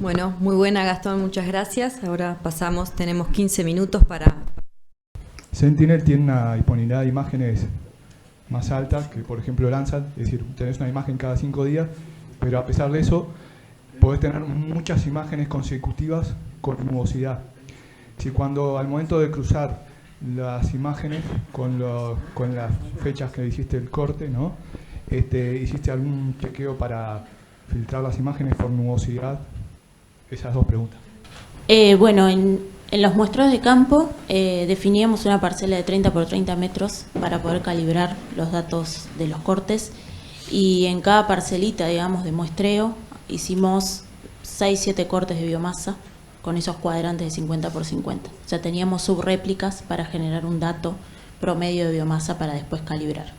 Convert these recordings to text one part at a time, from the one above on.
Bueno, muy buena, Gastón, muchas gracias. Ahora pasamos, tenemos 15 minutos para... Sentinel tiene una disponibilidad de imágenes más alta que, por ejemplo, Landsat, es decir, tenés una imagen cada 5 días, pero a pesar de eso, podés tener muchas imágenes consecutivas con nubosidad. Si cuando al momento de cruzar las imágenes con las fechas que hiciste el corte, ¿no? ¿Hiciste algún chequeo para filtrar las imágenes por nubosidad? Esas dos preguntas. Bueno, en los muestreos de campo definíamos una parcela de 30 por 30 metros para poder calibrar los datos de los cortes, y en cada parcelita, digamos, de muestreo hicimos 6-7 cortes de biomasa con esos cuadrantes de 50 por 50. O sea, teníamos subréplicas para generar un dato promedio de biomasa para después calibrar.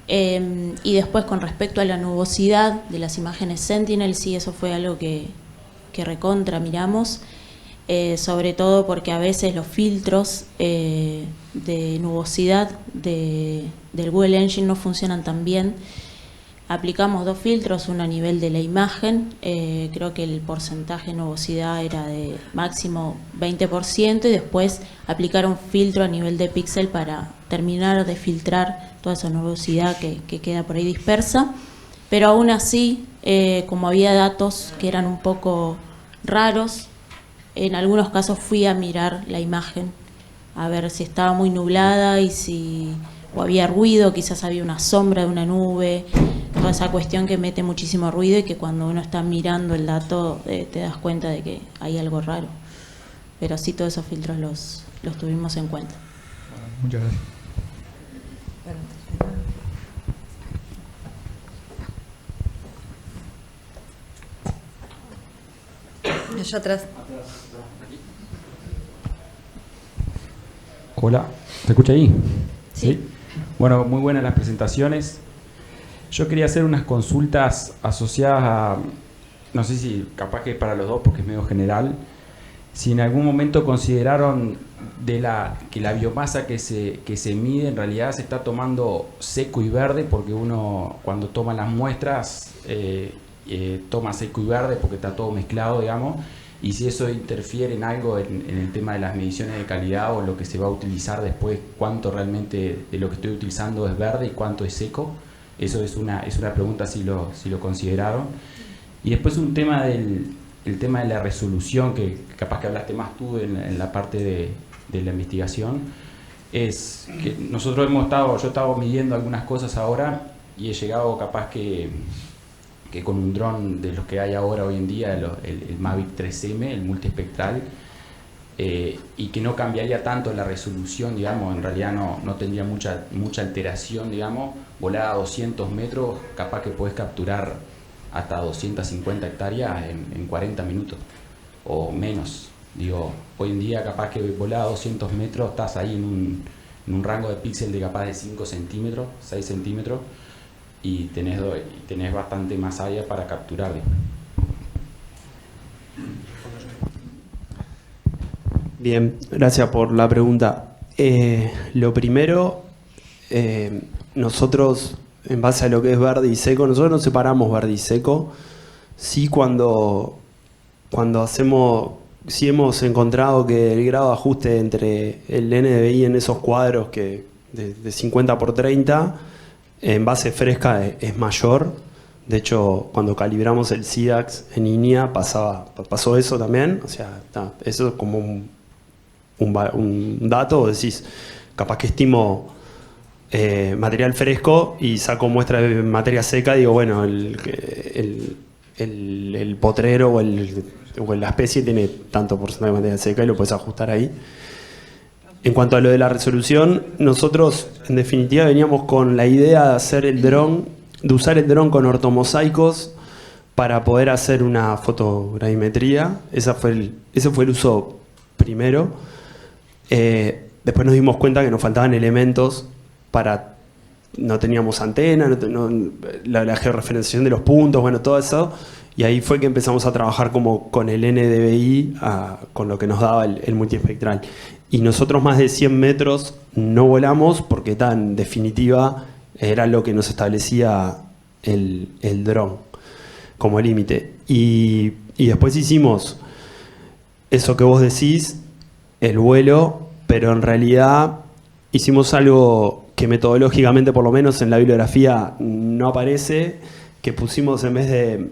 Y después, con respecto a la nubosidad de las imágenes Sentinel, sí, eso fue algo que recontra miramos, sobre todo porque a veces los filtros de nubosidad del Google Engine no funcionan tan bien. Aplicamos 2 filtros, uno a nivel de la imagen, creo que el porcentaje de nubosidad era de máximo 20%, y después aplicar un filtro a nivel de píxel para terminar de filtrar toda esa nubosidad que queda por ahí dispersa. Pero aún así, como había datos que eran un poco raros, en algunos casos fui a mirar la imagen a ver si estaba muy nublada o había ruido, quizás había una sombra de una nube, toda esa cuestión que mete muchísimo ruido y que cuando uno está mirando el dato te das cuenta de que hay algo raro. Pero sí, todos esos filtros los tuvimos en cuenta. Muchas gracias. Allá atrás. Hola, ¿se escucha ahí? Sí. Bueno, muy buenas las presentaciones. Yo quería hacer unas consultas asociadas a, no sé si capaz que para los dos porque es medio general, si en algún momento consideraron que la biomasa que se mide en realidad se está tomando seco y verde, porque uno cuando toma las muestras toma seco y verde porque está todo mezclado, digamos, y si eso interfiere en algo en el tema de las mediciones de calidad o lo que se va a utilizar después, cuánto realmente de lo que estoy utilizando es verde y cuánto es seco. Eso es una pregunta si lo consideraron. Y después un tema el tema de la resolución, que capaz que hablaste más tú en la parte de la investigación, es que nosotros yo he estado midiendo algunas cosas ahora y he llegado capaz que con un dron de los que hay ahora hoy en día, el Mavic 3M, el multiespectral, y que no cambiaría tanto la resolución, digamos, en realidad no tendría mucha alteración, digamos, volada a 200 metros, capaz que podés capturar hasta 250 hectáreas en 40 minutos o menos. Digo, hoy en día capaz que volada a 200 metros estás ahí en un rango de píxel de capaz de 5 centímetros, 6 centímetros, y tenés bastante más área para capturar. Bien, gracias por la pregunta. Lo primero, nosotros, en base a lo que es verde y seco, nosotros no separamos verde y seco. Sí, cuando hacemos, sí hemos encontrado que el grado de ajuste entre el NDVI en esos cuadros de 50 por 30, en base fresca es mayor. De hecho, cuando calibramos el SIDAX en INEA pasó eso también. O sea, eso es como un dato, decís, capaz que estimo material fresco y saco muestra de materia seca, digo, bueno, el potrero o la especie tiene tanto porcentaje de materia seca y lo puedes ajustar ahí. En cuanto a lo de la resolución, nosotros en definitiva veníamos con la idea de hacer de usar el dron con ortomosaicos para poder hacer una fotogrametría. Ese fue el uso primero. Después nos dimos cuenta que nos faltaban elementos no teníamos antena, la georreferenciación de los puntos, bueno, todo eso. Y ahí fue que empezamos a trabajar como con el NDVI, con lo que nos daba el multiespectral. Y nosotros más de 100 metros no volamos porque en definitiva era lo que nos establecía el dron como límite. Y Y después hicimos eso que vos decís, el vuelo, pero en realidad hicimos algo que metodológicamente, por lo menos en la bibliografía, no aparece, que pusimos en vez de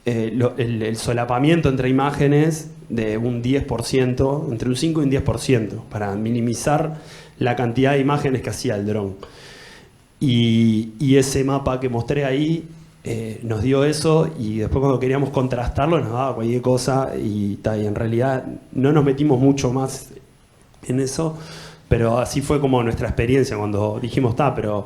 el solapamiento entre imágenes de un 10%, entre un 5 y un 10%, para minimizar la cantidad de imágenes que hacía el dron. Y ese mapa que mostré ahí nos dio eso, y después cuando queríamos contrastarlo nos daba cualquier cosa, y en realidad no nos metimos mucho más en eso, pero así fue como nuestra experiencia cuando dijimos, pero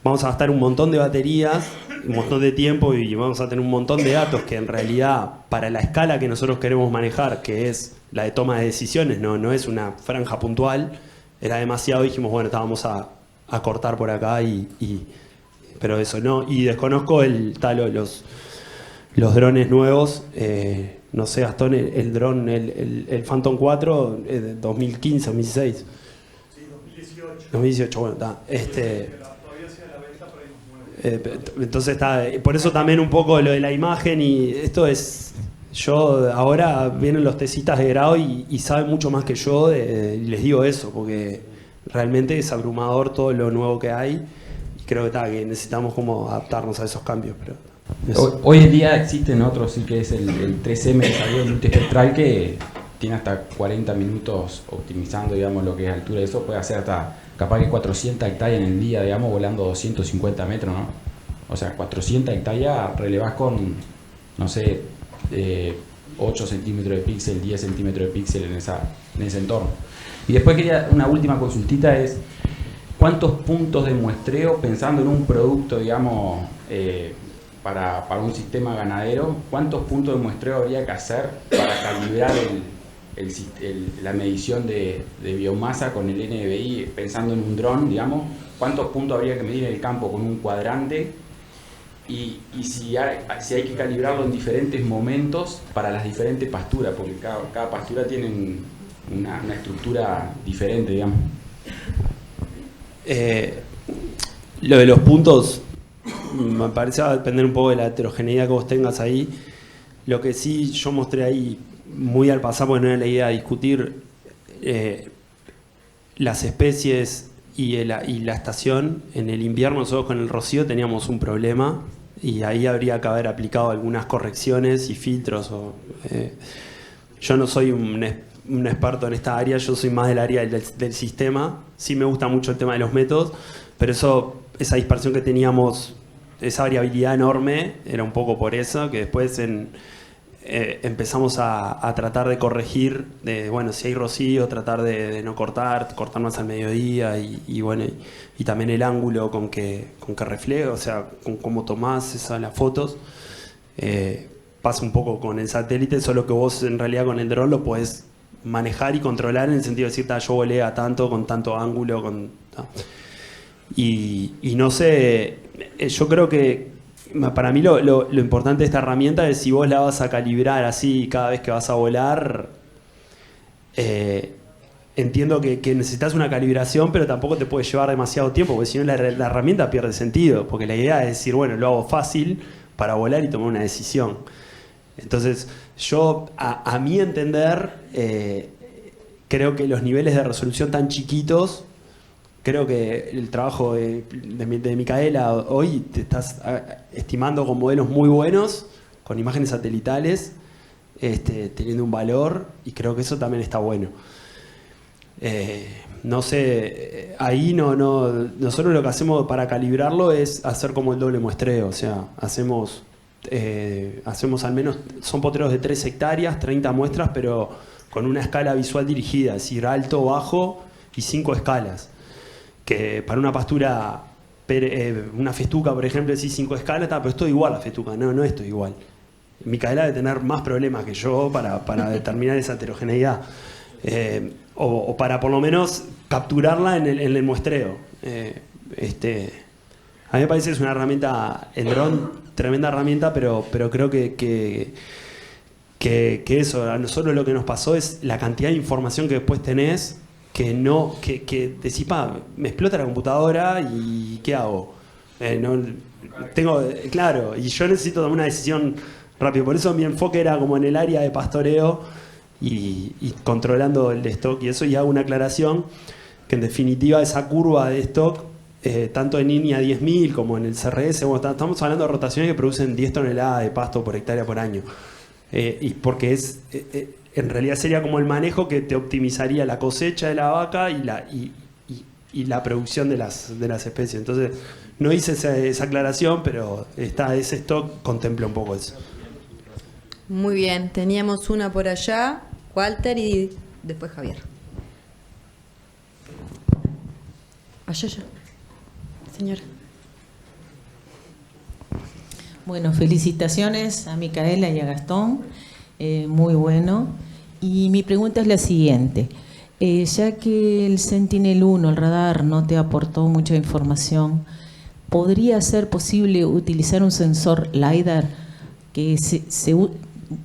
vamos a gastar un montón de baterías, un montón de tiempo, y vamos a tener un montón de datos que en realidad para la escala que nosotros queremos manejar, que es la de toma de decisiones, no es una franja puntual, era demasiado. Dijimos, bueno, vamos a cortar por acá, pero eso no. Y desconozco los drones nuevos, no sé, Gastón, el dron, el Phantom 4, 2015, 2016. Sí, 2018, bueno, está. Entonces está, por eso también un poco lo de la imagen, y esto es, yo ahora vienen los tesitas de grado y saben mucho más que yo, y les digo eso, porque realmente es abrumador todo lo nuevo que hay, y creo que necesitamos como adaptarnos a esos cambios. Pero hoy en día existen otros, sí, que es el 3M que salió, el multiespectral, que tiene hasta 40 minutos optimizando, digamos, lo que es altura. Eso puede hacer hasta capaz que 400 hectáreas en el día, digamos, volando 250 metros, ¿no? O sea, 400 hectáreas relevás con, no sé, 8 centímetros de píxel, 10 centímetros de píxel en ese entorno. Y después quería una última consultita, es ¿cuántos puntos de muestreo, pensando en un producto, digamos, para un sistema ganadero, cuántos puntos de muestreo habría que hacer para calibrar la medición de biomasa con el NDVI, pensando en un dron, digamos? ¿Cuántos puntos habría que medir en el campo con un cuadrante? Y si hay que calibrarlo en diferentes momentos para las diferentes pasturas, porque cada pastura tiene una estructura diferente, digamos. Lo de los puntos me parece va a depender un poco de la heterogeneidad que vos tengas ahí. Lo que sí yo mostré ahí muy al pasar, porque no era la idea de discutir las especies y la estación. En el invierno nosotros con el rocío teníamos un problema, y ahí habría que haber aplicado algunas correcciones y filtros. Yo no soy un experto en esta área, yo soy más del área del sistema. Sí me gusta mucho el tema de los métodos, pero esa dispersión que teníamos, esa variabilidad enorme, era un poco por eso, que después empezamos a tratar de corregir, bueno, si hay rocío, tratar de no cortar más al mediodía, y bueno, y también el ángulo con que refleja, o sea, con cómo tomás las fotos. Pasa un poco con el satélite, solo que vos en realidad con el dron lo podés manejar y controlar, en el sentido de decir, yo volé a tanto, con tanto ángulo, y no sé, yo creo que para mí lo importante de esta herramienta es, si vos la vas a calibrar así cada vez que vas a volar, entiendo que necesitas una calibración, pero tampoco te puede llevar demasiado tiempo, porque si no la herramienta pierde sentido, porque la idea es decir, bueno, lo hago fácil para volar y tomar una decisión. Entonces, yo, a mi entender, creo que los niveles de resolución tan chiquitos, creo que el trabajo de Micaela hoy, te estás estimando con modelos muy buenos, con imágenes satelitales, teniendo un valor, y creo que eso también está bueno. No sé, ahí nosotros lo que hacemos para calibrarlo es hacer como el doble muestreo, o sea, hacemos al menos, son potreros de 3 hectáreas, 30 muestras, pero con una escala visual dirigida, es decir, alto, bajo y 5 escalas. Que para una pastura, una festuca, por ejemplo, decís 5 escalas, pero es todo igual la festuca, no es todo igual. Micaela debe tener más problemas que yo para determinar esa heterogeneidad. O para por lo menos capturarla en el muestreo. A mí me parece que es una herramienta, el dron, tremenda herramienta, pero creo que eso, a nosotros lo que nos pasó es la cantidad de información que después tenés, que decís, me explota la computadora y ¿qué hago? Claro, y yo necesito tomar una decisión rápido. Por eso mi enfoque era como en el área de pastoreo y controlando el stock y eso, y hago una aclaración que en definitiva esa curva de stock, tanto en línea 10.000 como en el CRS, bueno, estamos hablando de rotaciones que producen 10 toneladas de pasto por hectárea por año. Y porque en realidad sería como el manejo que te optimizaría la cosecha de la vaca y la producción de las especies. Entonces, no hice esa aclaración, pero ese stock contempla un poco eso. Muy bien, teníamos una por allá, Walter, y después Javier. Allá, señora. Bueno, felicitaciones a Micaela y a Gastón, muy bueno. Y mi pregunta es la siguiente. Ya que el Sentinel-1, el radar, no te aportó mucha información, ¿podría ser posible utilizar un sensor LiDAR que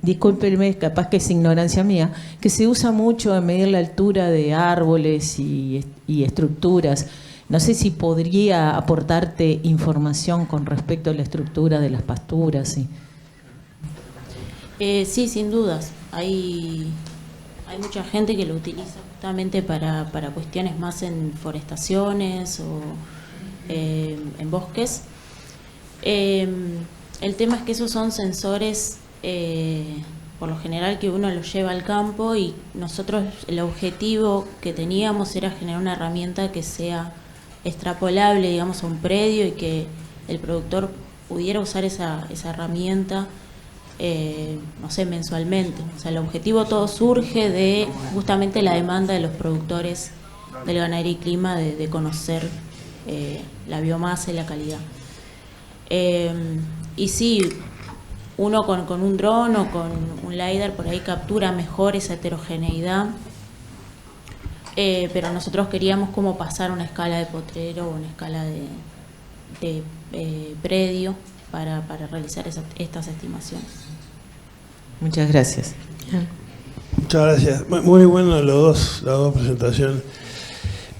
discúlpenme, capaz que es ignorancia mía, que se usa mucho en medir la altura de árboles y estructuras? No sé si podría aportarte información con respecto a la estructura de las pasturas. ¿Sí? Sí, sin dudas. Hay mucha gente que lo utiliza justamente para cuestiones más en forestaciones o en bosques. El tema es que esos son sensores, por lo general, que uno los lleva al campo, y nosotros el objetivo que teníamos era generar una herramienta que sea extrapolable, digamos, a un predio y que el productor pudiera usar esa herramienta, no sé, mensualmente. O sea, el objetivo todo surge de justamente la demanda de los productores del Ganadería y Clima de conocer la biomasa y la calidad. Y sí, uno con un dron o con un LiDAR por ahí captura mejor esa heterogeneidad, pero nosotros queríamos como pasar una escala de potrero o una escala de predio para realizar estas estimaciones. Muchas gracias. Muchas gracias. Muy bueno las dos presentaciones.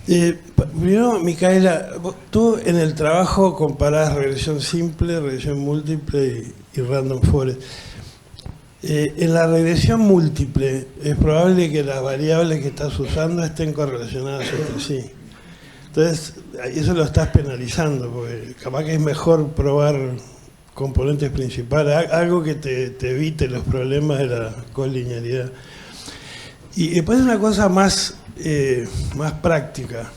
Primero, Micaela, tú en el trabajo comparás regresión simple, regresión múltiple y random forest. En la regresión múltiple es probable que las variables que estás usando estén correlacionadas entre sí. Entonces, eso lo estás penalizando, porque capaz que es mejor probar componentes principales, algo que te evite los problemas de la colinealidad. Y después una cosa más práctica,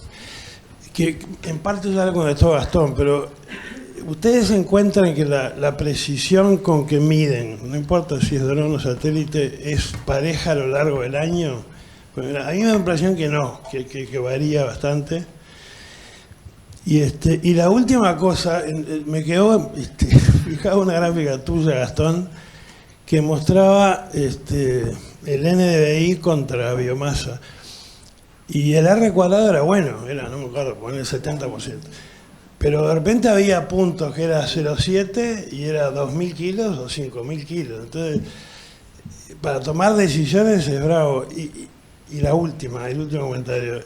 que en parte ya lo contestó Gastón, pero ustedes encuentran que la precisión con que miden, no importa si es dron o satélite, es pareja a lo largo del año. Bueno, a mí me da la impresión que no, que varía bastante. Y la última cosa, me quedó fijado una gráfica tuya, Gastón, que mostraba el NDVI contra biomasa. Y el R cuadrado era bueno, no me acuerdo, poner el 70%. Pero de repente había puntos que era 0,7 y era 2.000 kilos o 5.000 kilos. Entonces, para tomar decisiones es bravo. Y el último comentario.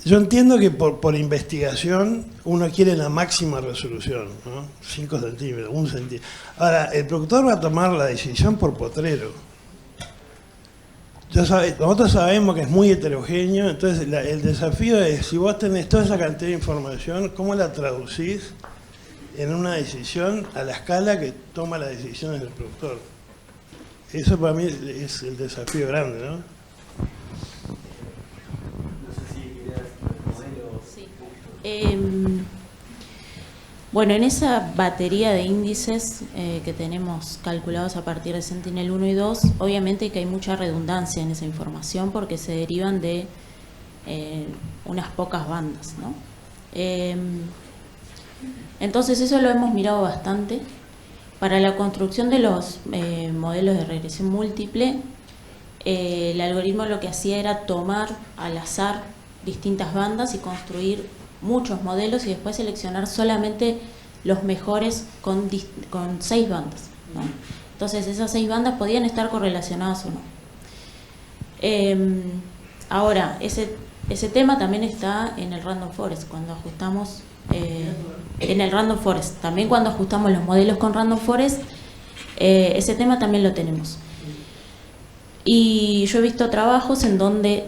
Yo entiendo que por investigación uno quiere la máxima resolución, ¿no? 5 centímetros, 1 centímetro. Ahora, el productor va a tomar la decisión por potrero. Nosotros sabemos que es muy heterogéneo, entonces el desafío es, si vos tenés toda esa cantidad de información, ¿cómo la traducís en una decisión a la escala que toma las decisiones del productor? Eso para mí es el desafío grande, ¿no? Bueno, en esa batería de índices que tenemos calculados a partir de Sentinel 1 y 2, obviamente que hay mucha redundancia en esa información porque se derivan de unas pocas bandas, ¿no? Entonces eso lo hemos mirado bastante. Para la construcción de los modelos de regresión múltiple, el algoritmo lo que hacía era tomar al azar distintas bandas y construir muchos modelos y después seleccionar solamente los mejores con 6 bandas, ¿no? Entonces esas 6 bandas podían estar correlacionadas o no. Ahora, ese tema también está en el Random Forest, cuando ajustamos en el Random Forest. También cuando ajustamos los modelos con Random Forest, Ese tema también lo tenemos. Y yo he visto trabajos en donde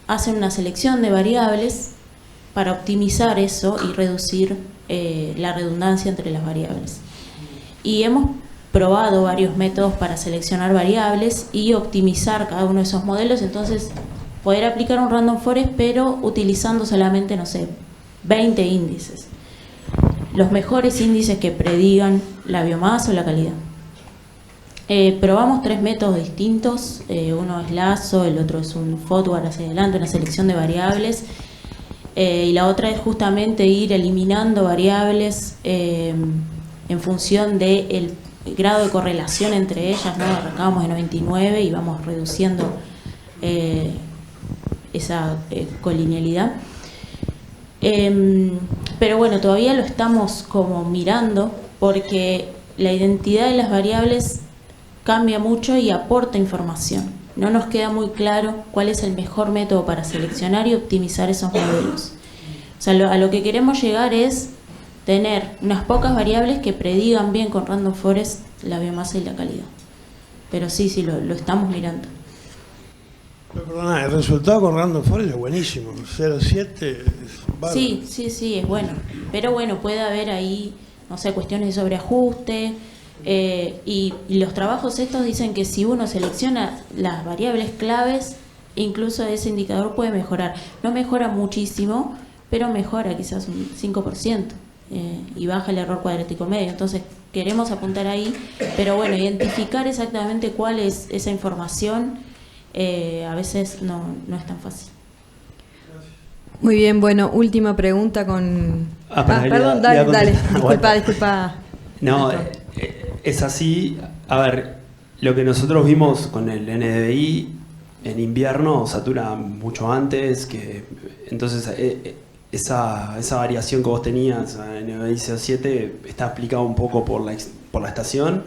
hacen una selección de variables para optimizar eso y reducir la redundancia entre las variables. Y hemos probado varios métodos para seleccionar variables y optimizar cada uno de esos modelos, entonces poder aplicar un random forest pero utilizando solamente, no sé, 20 índices. Los mejores índices que predigan la biomasa o la calidad. Probamos 3 métodos distintos, uno es lazo, el otro es un forward hacia adelante, una selección de variables, y la otra es justamente ir eliminando variables en función del grado de correlación entre ellas, ¿no? Arrancábamos de 99 y vamos reduciendo esa colinealidad. Pero bueno, todavía lo estamos como mirando porque la identidad de las variables cambia mucho y aporta información. No nos queda muy claro cuál es el mejor método para seleccionar y optimizar esos modelos. O sea, a lo que queremos llegar es tener unas pocas variables que predigan bien con random forest la biomasa y la calidad. Pero sí, lo estamos mirando. Pero perdona, el resultado con random forest es buenísimo. 0,7 es bárbaro. Sí, es bueno. Pero bueno, puede haber ahí, no sé, cuestiones de sobreajuste. Y los trabajos estos dicen que si uno selecciona las variables claves, incluso ese indicador puede mejorar. No mejora muchísimo, pero mejora quizás un 5%, y baja el error cuadrático medio. Entonces queremos apuntar ahí, pero bueno, identificar exactamente cuál es esa información a veces no es tan fácil. Muy bien, bueno, última pregunta con... perdón, dale, disculpa. No, es así. A ver, lo que nosotros vimos con el NDVI en invierno satura mucho antes, entonces esa variación que vos tenías en NDVI 07 está explicado un poco por la estación.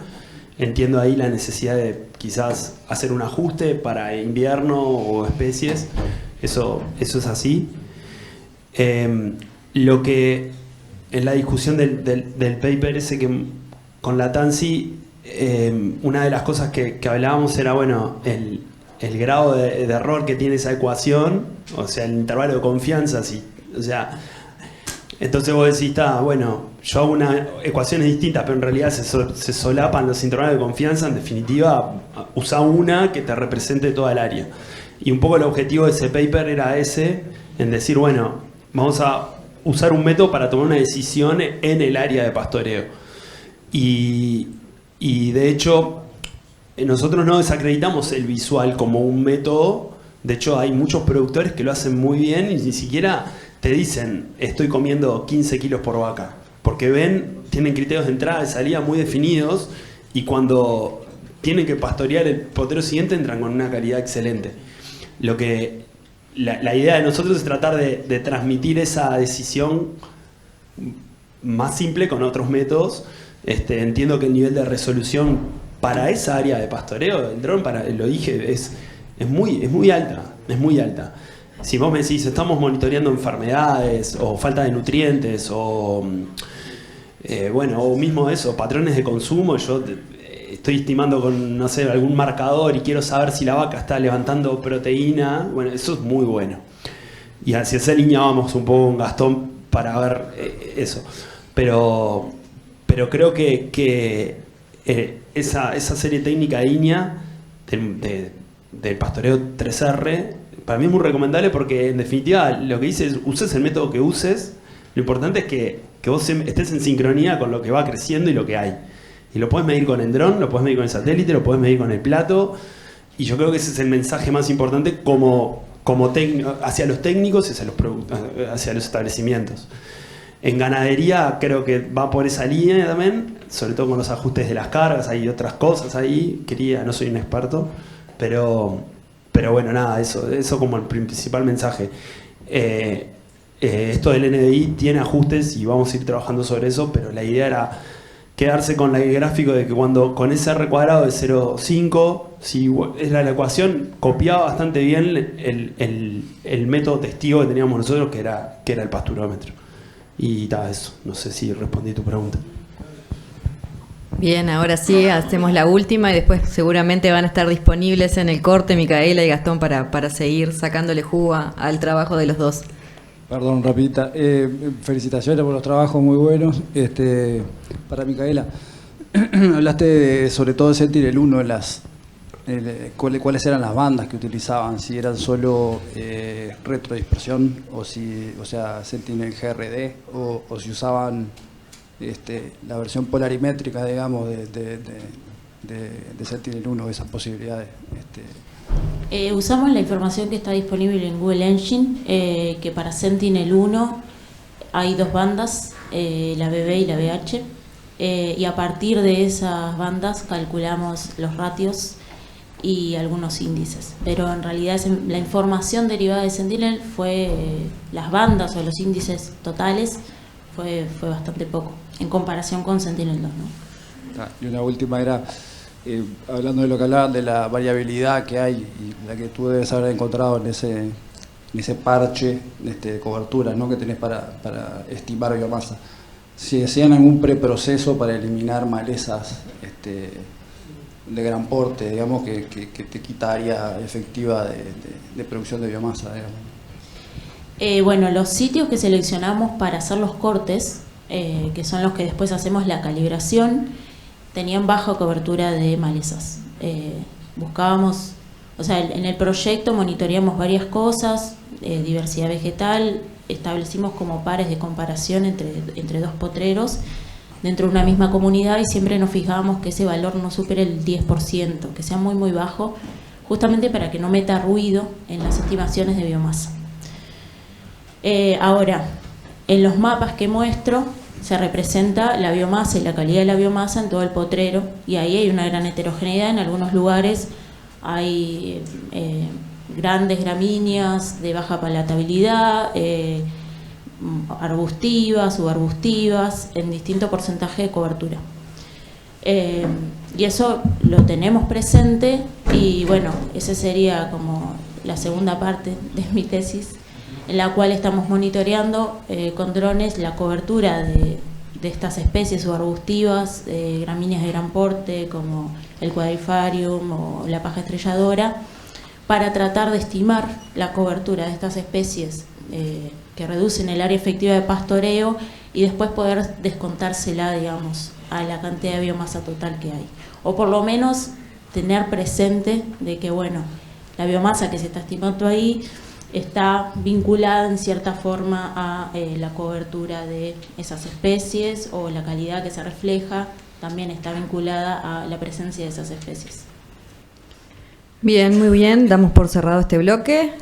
Entiendo ahí la necesidad de quizás hacer un ajuste para invierno o especies, eso es así. Lo que en la discusión del paper ese que con la TANSI, una de las cosas que hablábamos era, bueno, el grado de error que tiene esa ecuación, o sea, el intervalo de confianza, o sea, entonces vos decís, bueno, yo hago unas ecuaciones distintas, pero en realidad se solapan los intervalos de confianza. En definitiva, usa una que te represente toda el área. Y un poco el objetivo de ese paper era ese, en decir, bueno, vamos a usar un método para tomar una decisión en el área de pastoreo. Y de hecho, nosotros no desacreditamos el visual como un método. De hecho, hay muchos productores que lo hacen muy bien y ni siquiera te dicen, estoy comiendo 15 kilos por vaca. Porque tienen criterios de entrada y salida muy definidos, y cuando tienen que pastorear el potero siguiente entran con una calidad excelente. La idea de nosotros es tratar de transmitir esa decisión más simple con otros métodos. Entiendo que el nivel de resolución para esa área de pastoreo, el dron, lo dije, es muy alta. Si vos me decís, estamos monitoreando enfermedades o falta de nutrientes o mismo eso, patrones de consumo, yo estoy estimando con, no sé, algún marcador y quiero saber si la vaca está levantando proteína, bueno, eso es muy bueno. Y hacia esa línea vamos un poco con Gastón para ver eso. Pero creo que esa serie técnica de INEA del pastoreo 3R para mí es muy recomendable, porque en definitiva lo que dice es, uses el método que uses, lo importante es que vos estés en sincronía con lo que va creciendo y lo que hay. Y lo podés medir con el dron, lo podés medir con el satélite, lo podés medir con el plato, y yo creo que ese es el mensaje más importante como hacia los técnicos y hacia los establecimientos. En ganadería creo que va por esa línea también, sobre todo con los ajustes de las cargas, hay otras cosas ahí, no soy un experto, pero bueno, nada, eso como el principal mensaje. Esto del NDI tiene ajustes y vamos a ir trabajando sobre eso, pero la idea era quedarse con el gráfico de que cuando con ese R cuadrado de 0,5, si era la ecuación, copiaba bastante bien el método testigo que teníamos nosotros, que era el pasturómetro. Y eso, no sé si respondí tu pregunta. Bien, ahora sí, hacemos la última y después seguramente van a estar disponibles en el corte Micaela y Gastón para seguir sacándole jugo al trabajo de los dos. Perdón, rapidita. Felicitaciones por los trabajos muy buenos. Para Micaela, hablaste sobre todo de Sentinel-1, cuáles eran las bandas que utilizaban, si eran solo retrodispersión o sea, Sentinel GRD o si usaban la versión polarimétrica, digamos, de Sentinel-1, esas posibilidades. Usamos la información que está disponible en Google Engine, que para Sentinel-1 hay 2 bandas, la BB y la BH, y a partir de esas bandas calculamos los ratios y algunos índices, pero en realidad la información derivada de Sentinel fue las bandas o los índices totales fue bastante poco en comparación con Sentinel-2, ¿no? Y una última era, hablando de lo que hablaban de la variabilidad que hay y la que tú debes haber encontrado en ese parche de cobertura, ¿no?, que tenés para estimar biomasa. Si hacían algún preproceso para eliminar malezas de gran porte, digamos, que te quita área efectiva de producción de biomasa, digamos. Bueno, los sitios que seleccionamos para hacer los cortes, que son los que después hacemos la calibración, tenían baja cobertura de malezas. Buscábamos, o sea, en el proyecto monitoreamos varias cosas, diversidad vegetal, establecimos como pares de comparación entre 2 potreros dentro de una misma comunidad y siempre nos fijábamos que ese valor no supere el 10%, que sea muy muy bajo, justamente para que no meta ruido en las estimaciones de biomasa. Ahora, en los mapas que muestro se representa la biomasa y la calidad de la biomasa en todo el potrero y ahí hay una gran heterogeneidad. En algunos lugares hay grandes gramíneas de baja palatabilidad, arbustivas, subarbustivas, en distinto porcentaje de cobertura. Y eso lo tenemos presente y bueno, esa sería como la segunda parte de mi tesis, en la cual estamos monitoreando con drones la cobertura de estas especies subarbustivas, gramíneas de gran porte como el Quadrifarium o la paja estrelladora, para tratar de estimar la cobertura de estas especies que reducen el área efectiva de pastoreo y después poder descontársela, digamos, a la cantidad de biomasa total que hay. O por lo menos tener presente de que, bueno, la biomasa que se está estimando ahí está vinculada en cierta forma a la cobertura de esas especies, o la calidad que se refleja también está vinculada a la presencia de esas especies. Bien, muy bien, damos por cerrado este bloque.